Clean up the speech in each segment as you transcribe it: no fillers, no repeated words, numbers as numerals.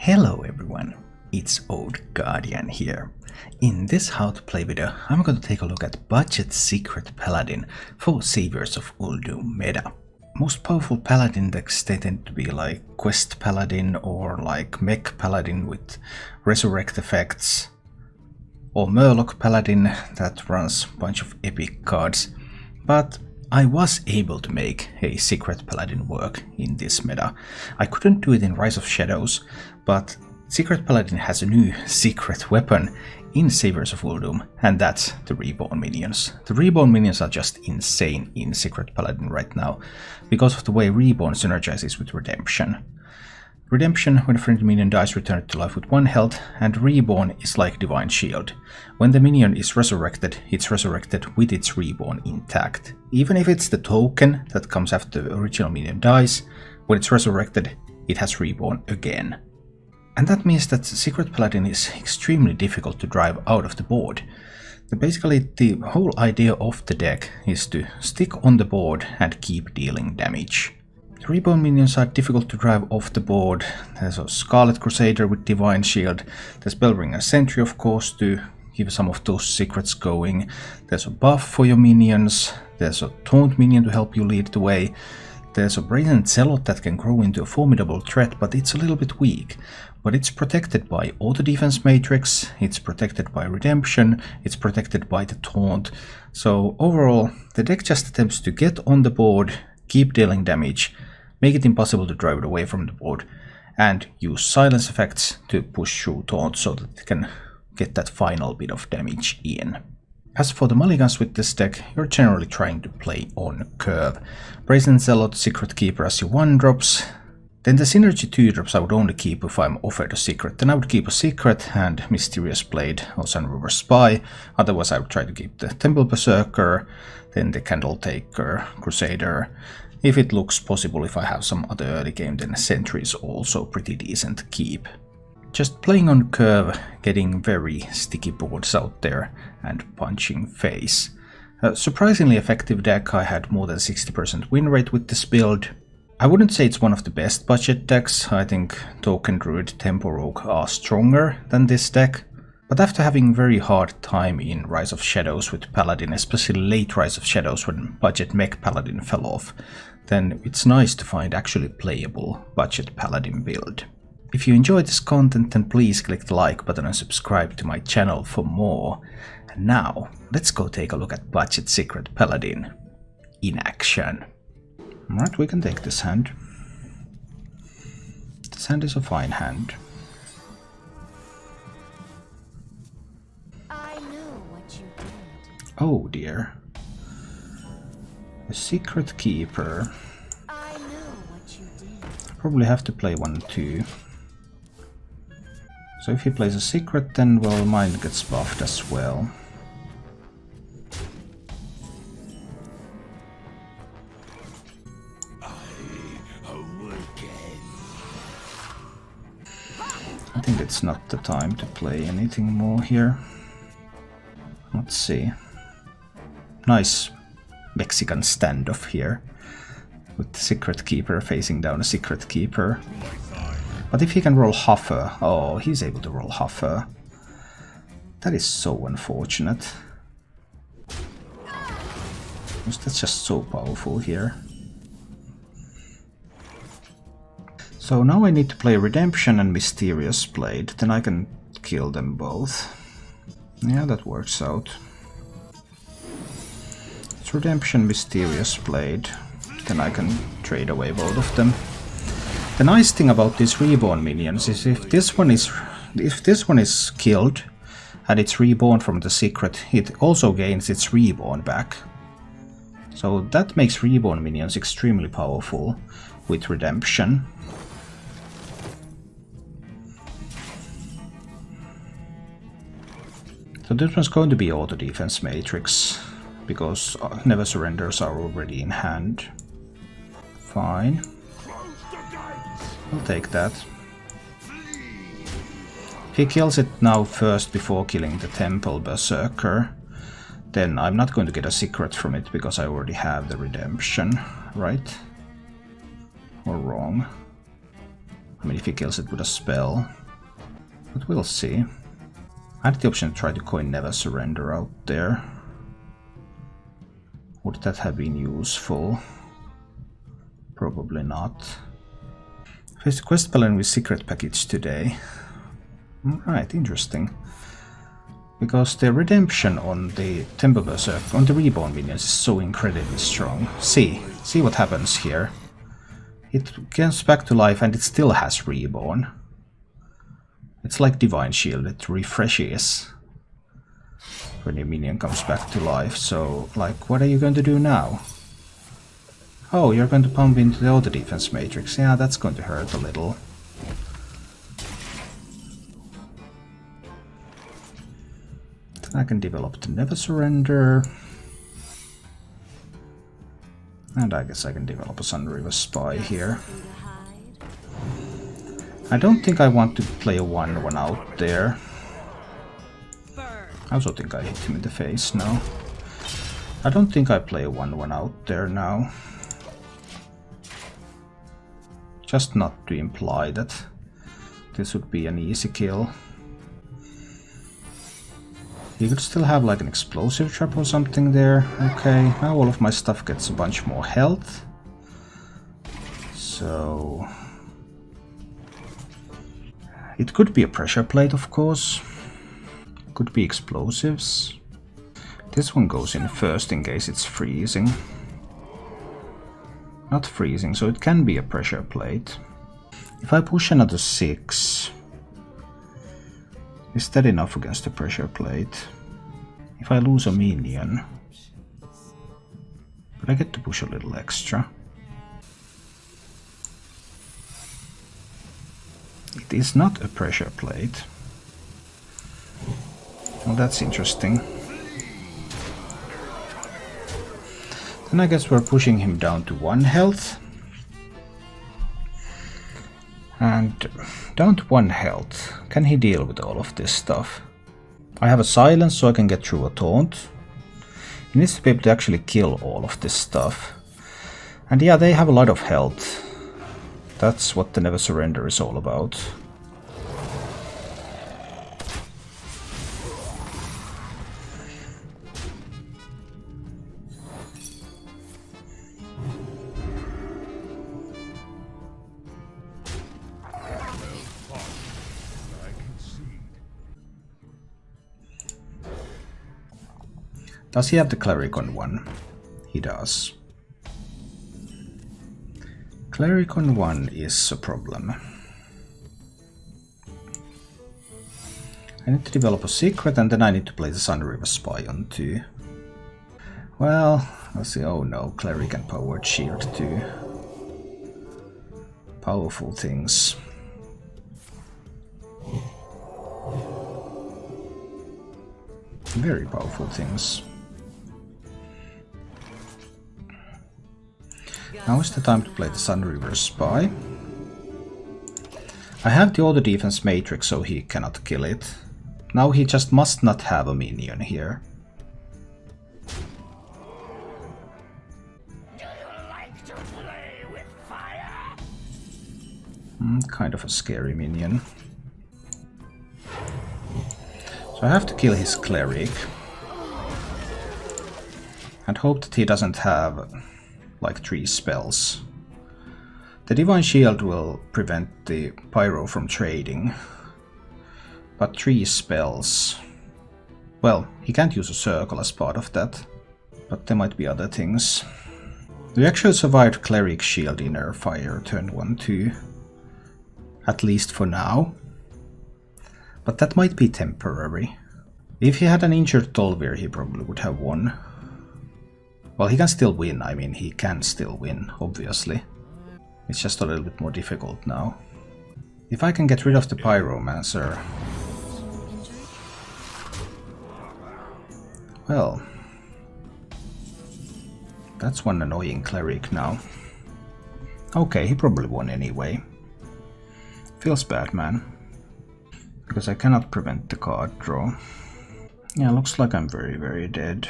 Hello everyone, it's Old Guardian here. In this how to play video, I'm going to take a look at Budget Secret Paladin for Saviors of Uldum meta. Most powerful Paladin decks they tend to be like Quest Paladin or like Mech Paladin with Resurrect effects, or Murloc Paladin that runs a bunch of epic cards, but I was able to make a Secret Paladin work in this meta. I couldn't do it in Rise of Shadows, but Secret Paladin has a new secret weapon in Saviors of Uldum, and that's the Reborn minions. The Reborn minions are just insane in Secret Paladin right now, because of the way Reborn synergizes with Redemption. Redemption, when a friendly minion dies, return it to life with 1 health, and Reborn is like Divine Shield. When the minion is resurrected, it's resurrected with its Reborn intact. Even if it's the token that comes after the original minion dies, when it's resurrected, it has Reborn again. And that means that Secret Paladin is extremely difficult to drive out of the board. Basically, the whole idea of the deck is to stick on the board and keep dealing damage. The Reborn minions are difficult to drive off the board. There's a Scarlet Crusader with Divine Shield. There's Bellbringer Sentry, of course, to keep some of those secrets going. There's a buff for your minions. There's a Taunt minion to help you lead the way. There's a Brazen Zealot that can grow into a formidable threat, but it's a little bit weak. But it's protected by Auto Defense Matrix, it's protected by Redemption, it's protected by the Taunt. So overall, the deck just attempts to get on the board, keep dealing damage, make it impossible to drive it away from the board, and use silence effects to push through Taunt so that it can get that final bit of damage in. As for the mulligans with this deck, you're generally trying to play on curve. Brazen Zealot, Secret Keeper as your 1-drops. Then the Synergy 2-drops I would only keep if I'm offered a secret. Then I would keep a secret and Mysterious Blade or Sunriver Spy. Otherwise I would try to keep the Temple Berserker, then the Candle Taker, Crusader. If it looks possible, if I have some other early game, then Sentry is also pretty decent to keep. Just playing on curve, getting very sticky boards out there, and punching face. A surprisingly effective deck. I had more than 60% win rate with this build. I wouldn't say it's one of the best budget decks. I think Token Druid, Tempo Rogue are stronger than this deck. But after having very hard time in Rise of Shadows with Paladin, especially late Rise of Shadows when budget Mech Paladin fell off, then it's nice to find actually playable budget Paladin build. If you enjoyed this content, then please click the like button and subscribe to my channel for more. And now, let's go take a look at Budget Secret Paladin in action. Alright, we can take this hand. This hand is a fine hand. I know what you did. Oh dear. A Secret Keeper. I know what you did. Probably have to play 1-2. So if he plays a secret, then well, mine gets buffed as well. I think it's not the time to play anything more here. Let's see. Nice Mexican standoff here, with the Secret Keeper facing down a Secret Keeper. But if he can roll Huffer, oh, he's able to roll Huffer. That is so unfortunate. That's just so powerful here. So now I need to play Redemption and Mysterious Blade, then I can kill them both. Yeah, that works out. It's Redemption, Mysterious Blade, then I can trade away both of them. The nice thing about these Reborn minions is if this one is killed and it's reborn from the secret, it also gains its Reborn back. So that makes Reborn minions extremely powerful with Redemption. So this one's going to be Auto Defense Matrix, because Never Surrenders are already in hand. Fine. I'll take that. If he kills it now first before killing the Temple Berserker, then I'm not going to get a secret from it because I already have the Redemption, right? Or wrong? I mean, if he kills it with a spell. But we'll see. I had the option to try to coin Never Surrender out there. Would that have been useful? Probably not. Face the quest paladin with secret package today. Right, interesting. Because the redemption on the Temple Berserk, on the Reborn minions is so incredibly strong. See what happens here. It comes back to life and it still has Reborn. It's like Divine Shield, it refreshes when your minion comes back to life. So, like, what are you going to do now? Oh, you're going to pump into the auto defense matrix. Yeah, that's going to hurt a little. Then I can develop the Never Surrender. And I guess I can develop a Sunriver Spy here. I don't think I want to play a 1-1 out there. I also think I hit him in the face now. I don't think I play a 1-1 out there now. Just not to imply that this would be an easy kill. You could still have like an explosive trap or something there. Okay, now all of my stuff gets a bunch more health. So... it could be a pressure plate, of course. Could be explosives. This one goes in first in case it's freezing. Not freezing, so it can be a pressure plate. If I push another 6, is that enough against the pressure plate? If I lose a minion, but I get to push a little extra. It is not a pressure plate. Well, that's interesting. Then I guess we're pushing him down to 1 health. And down to 1 health. Can he deal with all of this stuff? I have a silence so I can get through a taunt. He needs to be able to actually kill all of this stuff. And yeah, they have a lot of health. That's what the Never Surrender is all about. Does he have the Cleric on 1? He does. Cleric on 1 is a problem. I need to develop a secret and then I need to play the Sunriver Spy on 2. Well, let's see. Oh no, Cleric and Powered Shield too. Powerful things. Very powerful things. Now is the time to play the Sunriver Spy. I have the auto defense matrix so he cannot kill it. Now he just must not have a minion here. Do you like to play with fire? Kind of a scary minion. So I have to kill his Cleric. And hope that he doesn't have like 3 spells. The Divine Shield will prevent the Pyro from trading. But 3 spells... well, he can't use a circle as part of that. But there might be other things. We actually survived Cleric Shield Inner Fire turn 1-2. At least for now. But that might be temporary. If he had an injured Tolvir, he probably would have won. Well, he can still win. I mean, he can still win, obviously. It's just a little bit more difficult now. If I can get rid of the Pyromancer... well... that's one annoying Cleric now. Okay, he probably won anyway. Feels bad, man. Because I cannot prevent the card draw. Yeah, looks like I'm very, very dead.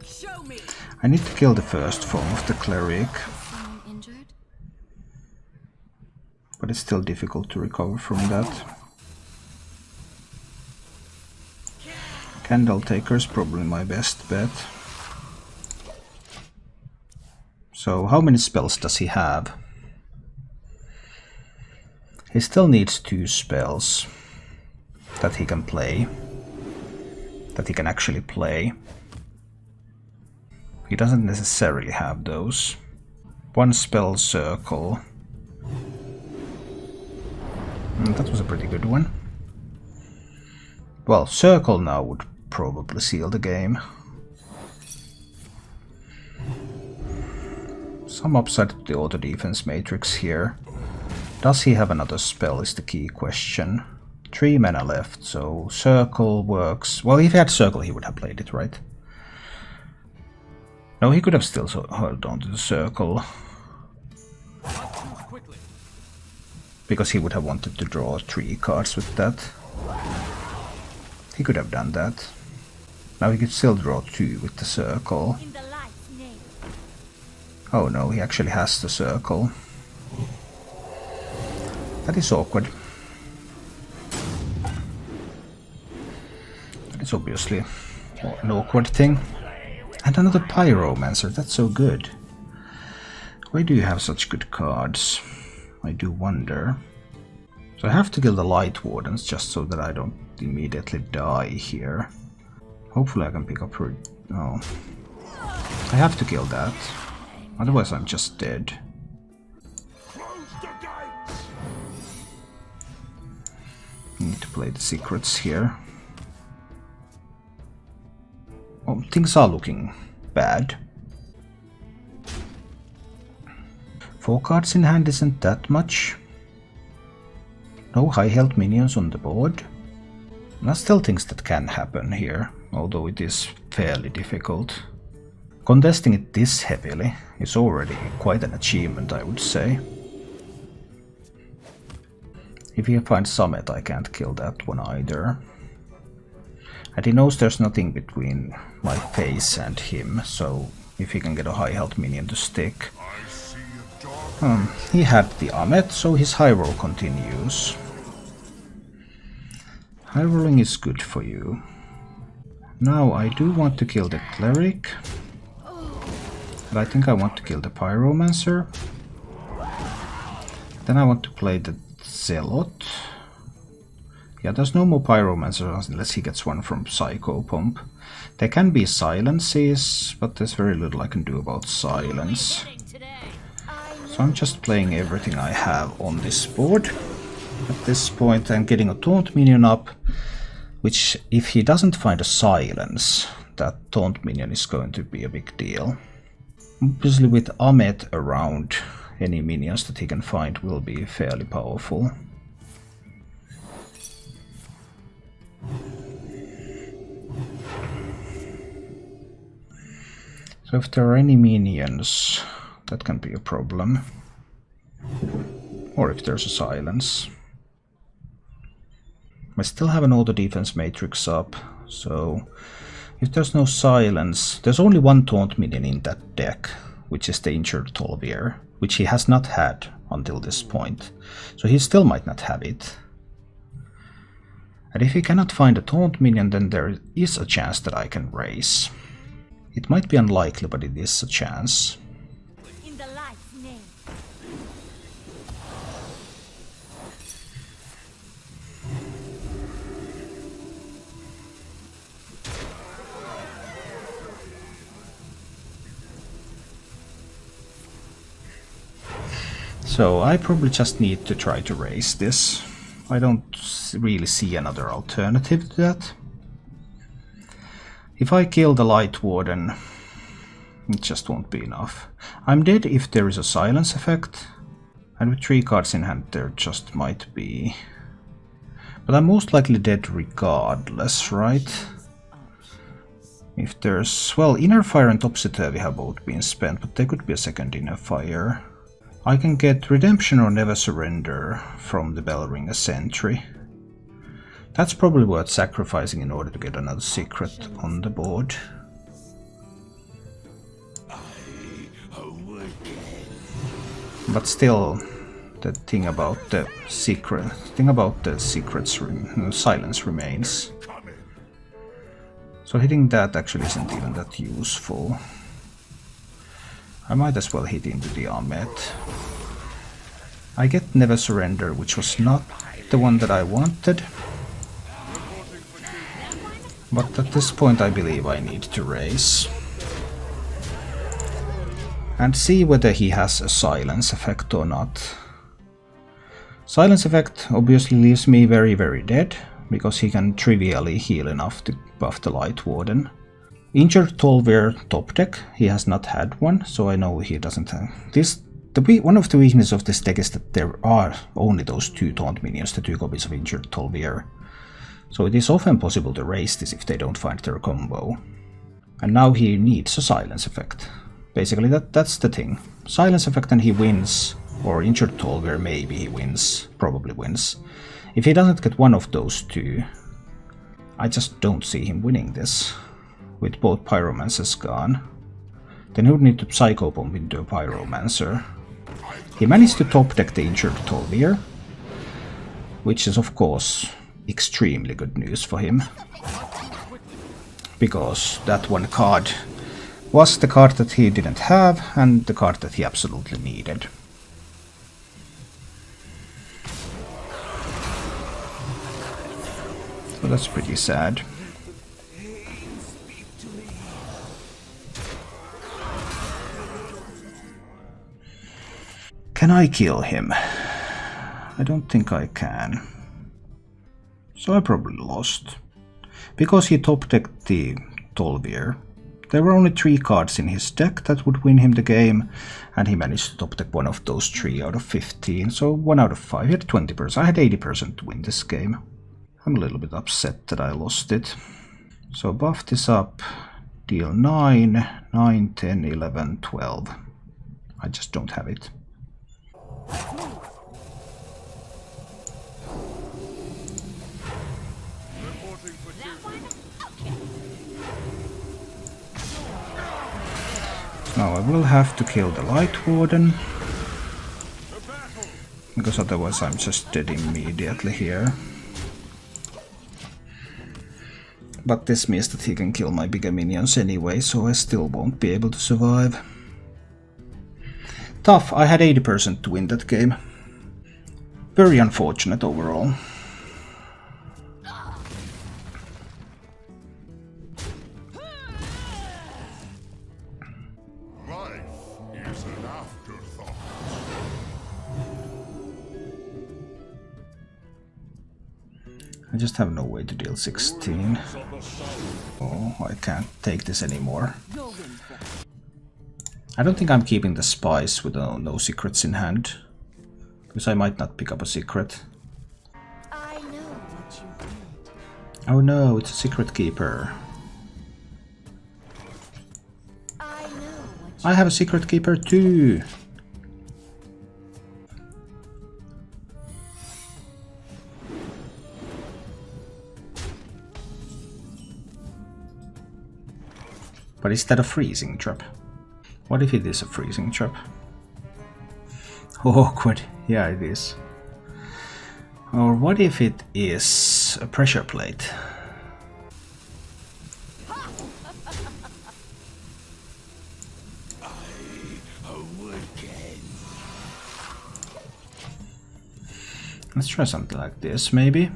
Show me. I need to kill the first form of the Cleric. Injured? but it's still difficult to recover from that. Candle Taker is probably my best bet. So how many spells does he have? He still needs 2 spells that he can play. That he can actually play. He doesn't necessarily have those. 1 spell Circle. That was a pretty good one. Well, Circle now would probably seal the game. Some upside to the auto defense matrix here. Does he have another spell is the key question. 3 mana left, so Circle works. Well, if he had Circle, he would have played it, right? No, he could have still held on to the Circle. Because he would have wanted to draw 3 cards with that. He could have done that. Now he could still draw 2 with the Circle. In the light's name. Oh no, he actually has the Circle. That is awkward. That is obviously an awkward thing. And another Pyromancer, that's so good. Why do you have such good cards? I do wonder. So I have to kill the Light Wardens just so that I don't immediately die here. Hopefully I can pick up her... Oh. I have to kill that. Otherwise I'm just dead. Need to play the secrets here. Oh, things are looking bad. 4 cards in hand isn't that much. No high health minions on the board. There are still things that can happen here, although it is fairly difficult. Contesting it this heavily is already quite an achievement, I would say. If he finds Summit, I can't kill that one either. And he knows there's nothing between my face and him, so if he can get a high health minion to stick. He had the Amet, so his high roll continues. High rolling is good for you. Now I do want to kill the Cleric. And I think I want to kill the Pyromancer. Then I want to play the Zealot. Yeah, there's no more Pyromancer unless he gets one from Psychopomp. There can be silences, but there's very little I can do about silence. So I'm just playing everything I have on this board. At this point I'm getting a Taunt minion up, which if he doesn't find a silence, that Taunt minion is going to be a big deal. Obviously with Amet around, any minions that he can find will be fairly powerful. So if there are any minions, that can be a problem. Or if there's a silence. I still have an auto defense matrix up, so if there's no silence, there's only one Taunt minion in that deck, which is the injured Tol'Vir, which he has not had until this point. So he still might not have it. And if he cannot find a Taunt minion, then there is a chance that I can raise. It might be unlikely, but it is a chance. In the light's name. So I probably just need to try to raise this. I don't really see another alternative to that. If I kill the Light Warden, it just won't be enough. I'm dead if there is a silence effect, and with 3 cards in hand there just might be. But I'm most likely dead regardless, right? If there's... well, Inner Fire and Topsy-Turvy have both been spent, but there could be a second Inner Fire. I can get Redemption or Never Surrender from the Bellringer Sentry. That's probably worth sacrificing in order to get another secret on the board. But still, the thing about the secrets silence remains. So hitting that actually isn't even that useful. I might as well hit into the Ahmet. I get Never Surrender, which was not the one that I wanted. But at this point I believe I need to raise. And see whether he has a silence effect or not. Silence effect obviously leaves me very dead, because he can trivially heal enough to buff the Light Warden. Injured Tol'vir top deck, he has not had one, so I know he doesn't have this. One of the weaknesses of this deck is that there are only those 2 taunt minions, the 2 copies of Injured Tol'vir. So it is often possible to raise this if they don't find their combo. And now he needs a silence effect. Basically that's the thing. Silence effect and he wins, or Injured Tol'vir maybe he wins, probably wins. If he doesn't get one of those 2, I just don't see him winning this. With both Pyromancers gone. Then he would need to Psycho Bomb into a Pyromancer. He managed to top deck the Injured Tol'vir, which is of course extremely good news for him. Because that one card was the card that he didn't have, and the card that he absolutely needed. So that's pretty sad. Can I kill him? I don't think I can. So I probably lost. Because he top decked the Tol'vir. There were only 3 cards in his deck that would win him the game, and he managed to top deck one of those 3 out of 15, so 1 out of 5. He had 20%. I had 80% to win this game. I'm a little bit upset that I lost it. So buff this up, deal 9, 9, 10, 11, 12. I just don't have it. Now I will have to kill the Light Warden, because otherwise I'm just dead immediately here. But this means that he can kill my bigger minions anyway, so I still won't be able to survive. Tough, I had 80% to win that game. Very unfortunate overall. I just have no way to deal 16. Oh, I can't take this anymore. I don't think I'm keeping the spice with no secrets in hand, because I might not pick up a secret. I know what you did. Oh no, it's a secret keeper. I know what I have a secret keeper too. But is that a freezing trap? What if it is a freezing trap? Awkward. Yeah, it is. Or what if it is a pressure plate? Let's try something like this, maybe.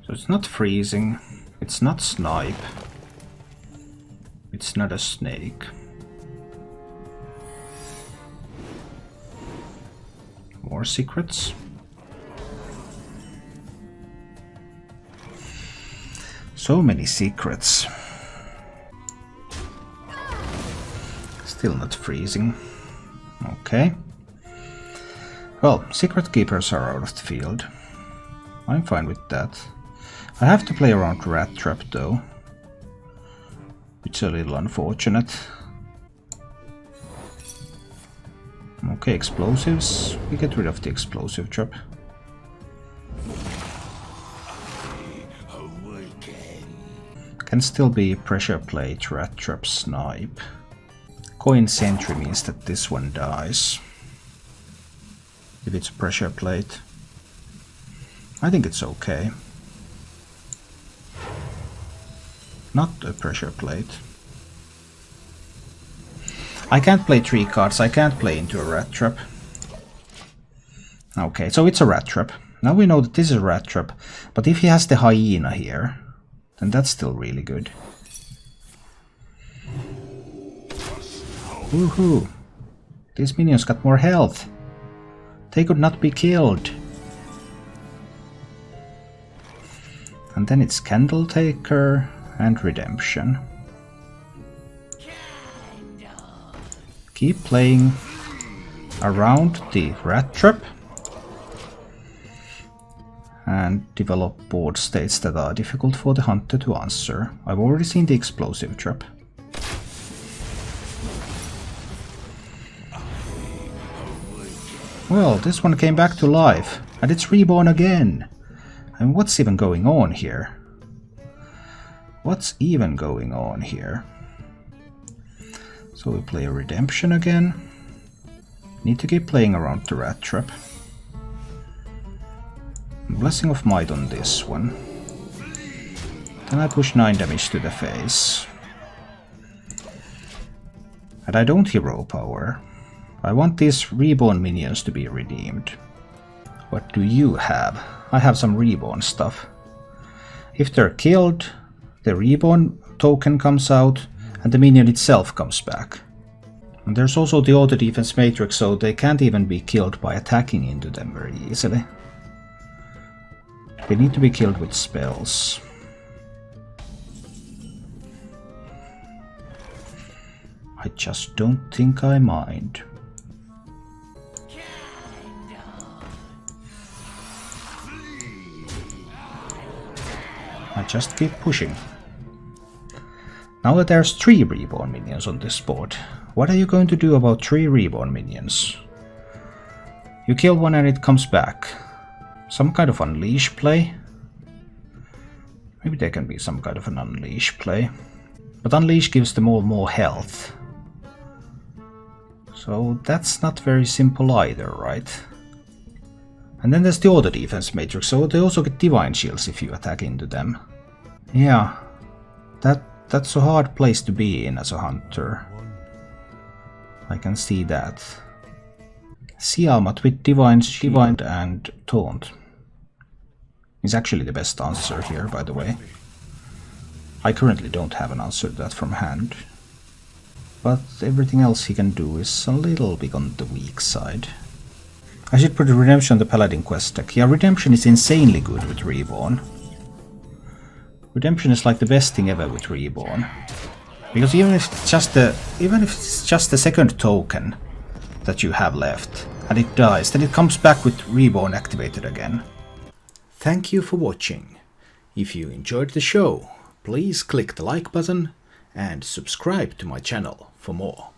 So it's not freezing, it's not snipe, it's not a snake. More secrets. So many secrets. Still not freezing. Okay. Well, secret keepers are out of the field. I'm fine with that. I have to play around Rat Trap though, which is a little unfortunate. Okay, explosives. We get rid of the explosive trap. Can still be pressure plate, rat trap, snipe. Coin sentry means that this one dies. if it's a pressure plate. I think it's okay. Not a pressure plate. I can't play 3 cards, I can't play into a rat trap. Okay, so it's a rat trap. Now we know that this is a rat trap, but if he has the hyena here, then that's still really good. Woohoo! These minions got more health. They could not be killed. And then it's Candletaker and Redemption. Keep playing around the rat trap and develop board states that are difficult for the hunter to answer. I've already seen the explosive trap. Well, this one came back to life, and it's reborn again. And what's even going on here? What's even going on here? So we play a Redemption again. Need to keep playing around the rat trap. Blessing of Might on this one. Then I push 9 damage to the face. And I don't hero power. I want these reborn minions to be redeemed. What do you have? I have some reborn stuff. If they're killed, the reborn token comes out and the minion itself comes back. And there's also the auto defense matrix, so they can't even be killed by attacking into them very easily. They need to be killed with spells. I just don't think I mind. I just keep pushing. Now that there's 3 reborn minions on this board, what are you going to do about 3 reborn minions? You kill one and it comes back. Some kind of unleash play? Maybe there can be some kind of an unleash play. But unleash gives them all more health. So that's not very simple either, right? And then there's the auto defense matrix, so they also get divine shields if you attack into them. Yeah, that's a hard place to be in as a hunter. I can see that. Siamat with divine and taunt is actually the best answer here, by the way. I currently don't have an answer to that from hand. But everything else he can do is a little bit on the weak side. I should put Redemption on the Paladin quest deck. Yeah, Redemption is insanely good with Reborn. Redemption is like the best thing ever with Reborn. Because even if it's just the second token that you have left and it dies, then it comes back with Reborn activated again. Thank you for watching. If you enjoyed the show, please click the like button and subscribe to my channel for more.